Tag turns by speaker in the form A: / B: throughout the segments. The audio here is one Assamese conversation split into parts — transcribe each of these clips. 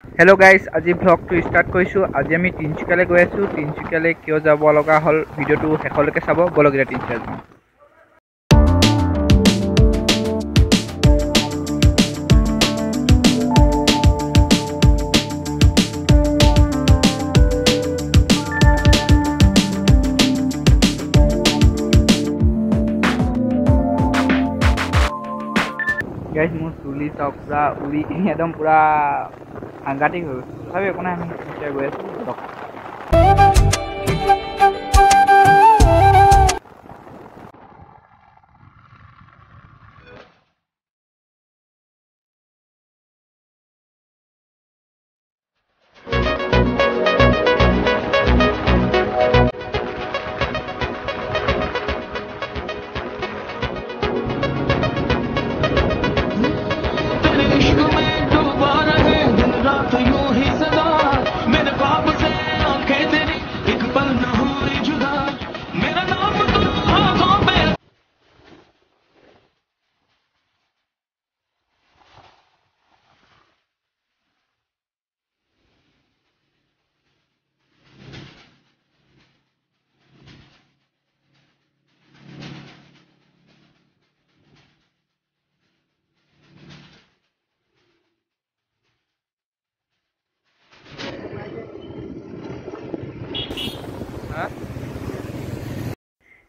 A: হেল্ল' গাইজ, আজি ভ্লগটো ষ্টাৰ্ট কৰিছোঁ। আজি আমি তিনিচুকীয়ালৈ গৈ আছোঁ। তিনিচুকীয়ালৈ কিয় যাব লগা হ'ল ভিডিঅ'টো শেষলৈকে চাব। বলক এতিয়া তিনিচুকীয়া যাওঁ। গাইজ, মোৰ চুলি চাওক, পূৰা উৰি কিনি একদম পূৰা সাংঘাতিক হৈ গৈছে। তথাপি একো নাই, আমি তিনিচুকীয়া গৈ আছোঁ। বলক।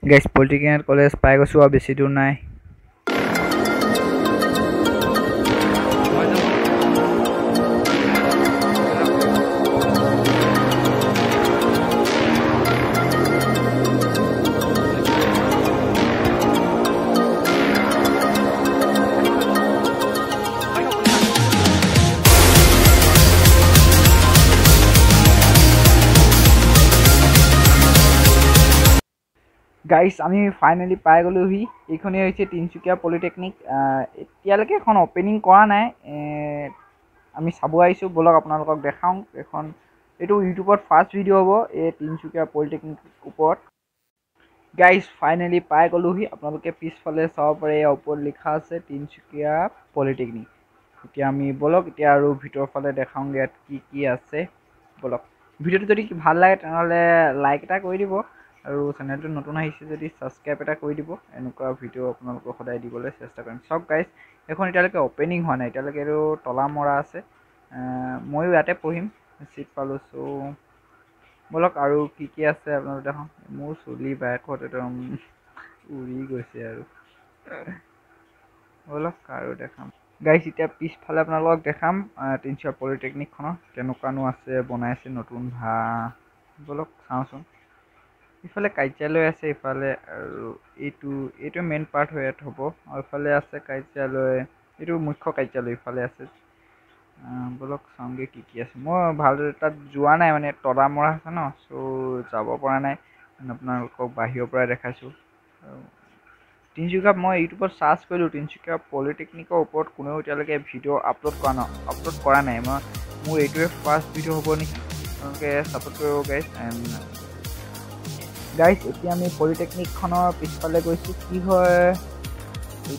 A: গাইজ, পলিটেকনিক কলেজ পাই গৈছোঁ আৰু বেছি দূৰ নাই। গাইজ, আমি ফাইনেলি পাই গ'লোহি। এইখনেই হৈছে তিনিচুকীয়া পলিটেকনিক। এতিয়ালৈকে এখন অ'পেনিং কৰা নাই, আমি চাব আহিছোঁ। ব'লক আপোনালোকক দেখাওঁ। এইটো ইউটিউবত ফাৰ্ষ্ট ভিডিঅ' হ'ব এই তিনিচুকীয়া পলিটেকনিক ওপৰত। গাইজ, ফাইনেলি পাই গ'লোহি। আপোনালোকে পিছফালে চাব পাৰে, ইয়াৰ ওপৰত লিখা আছে তিনিচুকীয়া পলিটেকনিক। এতিয়া আমি ব'লক এতিয়া আৰু ভিতৰৰ ফালে দেখাওঁগৈ ইয়াত কি কি আছে। ব'লক। ভিডিঅ'টো যদি ভাল লাগে তেনেহ'লে লাইক এটা কৰি দিব, আৰু চেনেলটো নতুন আহিছে যদি ছাবস্ক্ৰাইব এটা কৰি দিব। এনেকুৱা ভিডিঅ' আপোনালোকক সদায় দিবলৈ চেষ্টা কৰিম। চাওক গাইজ, এইখন এতিয়ালৈকে অ'পেনিং হোৱা নাই, এতিয়ালৈকে এইটো তলা মৰা আছে। ময়ো ইয়াতে পঢ়িম, চিট পালোঁ। চ' ব'লক আৰু কি কি আছে আপোনালোকে দেখাওঁ। মোৰ চুলি বাইকত একদম উৰি গৈছে আৰু। ব'লক আৰু দেখাম। গাইজ, এতিয়া পিছফালে আপোনালোকক দেখাম তিনিচুকীয়া পলিটেকনিকখনৰ কেনেকুৱানো আছে, বনাইছে নতুন ব'লক চাওঁচোন। ইফালে কাৰ্যালয় আছে, ইফালে আৰু এইটো মেইন পাৰ্ট হৈ ইয়াত হ'ব। আৰু ইফালে আছে কাৰ্যালয়, এইটো মুখ্য কাৰ্যালয় ইফালে আছে। ব'লক চাওঁগৈ কি কি আছে। মই ভালদৰে তাত যোৱা নাই, মানে তলা মৰা আছে ন, চ' যাব পৰা নাই। আপোনালোকক বাহিৰৰ পৰাই দেখাইছোঁ। তিনিচুকীয়া মই ইউটিউবত চাৰ্চ কৰিলোঁ, তিনিচুকীয়া পলিটেকনিকৰ ওপৰত কোনেও এতিয়ালৈকে ভিডিঅ' আপলোড কৰা নাই। মোৰ এইটোৱে ফাৰ্ষ্ট ভিডিঅ' হ'ব নেকি। আপোনালোকে ছাপোৰ্ট কৰিব গাইজ। গাইজ, এতিয়া আমি পলিটেকনিকখনৰ পিছফালে গৈছোঁ। কি হয়,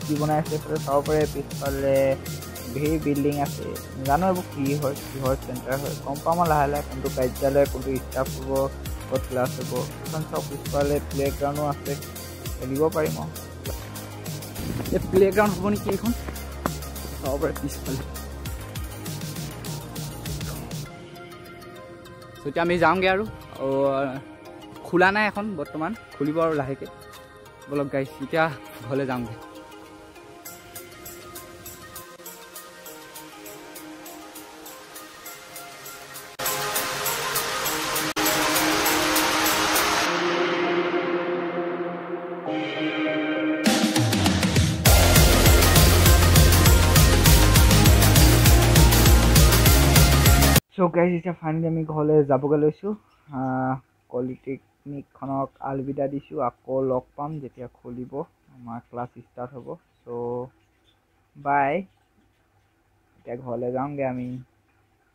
A: কি বনাই আছে এইফালে চাব পাৰে। পিছফালে ধেৰ বিল্ডিং আছে, নাজানো এইবোৰ কি হয়, কিহৰ চেণ্টাৰ হয়। গম পাম আৰু লাহে লাহে কোনটো কাৰ্যালয়, কোনটো ষ্টাফ হ'ব, ক'ত ক্লাছ হ'ব। এইখন চাওক, পিছফালে প্লে'গ্ৰাউণ্ডো আছে, খেলিব পাৰিম আৰু। এই প্লে'গ্ৰাউণ্ড হ'ব নেকি এইখন, চাব পাৰে পিছফালে। এতিয়া আমি যাওঁগৈ আৰু খোলা নাই এখন বৰ্তমান, খুলিব আৰু লাহেকৈ। ব'লক গাইজ, এতিয়া ঘৰলৈ যাওঁগৈ। চ' গাইজ, এতিয়া ফাইনেলি আমি ঘৰলৈ যাবগৈ লৈছোঁ। পলিটেকনিকখনক আলবিদা দিছোঁ। আকৌ লগ পাম যেতিয়া খুলিব, আমাৰ ক্লাছ ষ্টাৰ্ট হ'ব। চ' বাই। এতিয়া ঘৰলৈ যাওঁগৈ আমি।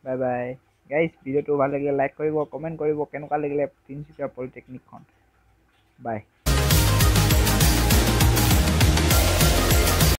A: Bye bye guys. ভিডিঅ'টো ভাল লাগিলে লাইক কৰিব, কমেণ্ট কৰিব, কেনেকুৱা লাগিলে তিনিচুকীয়া পলিটেকনিকখন। বাই।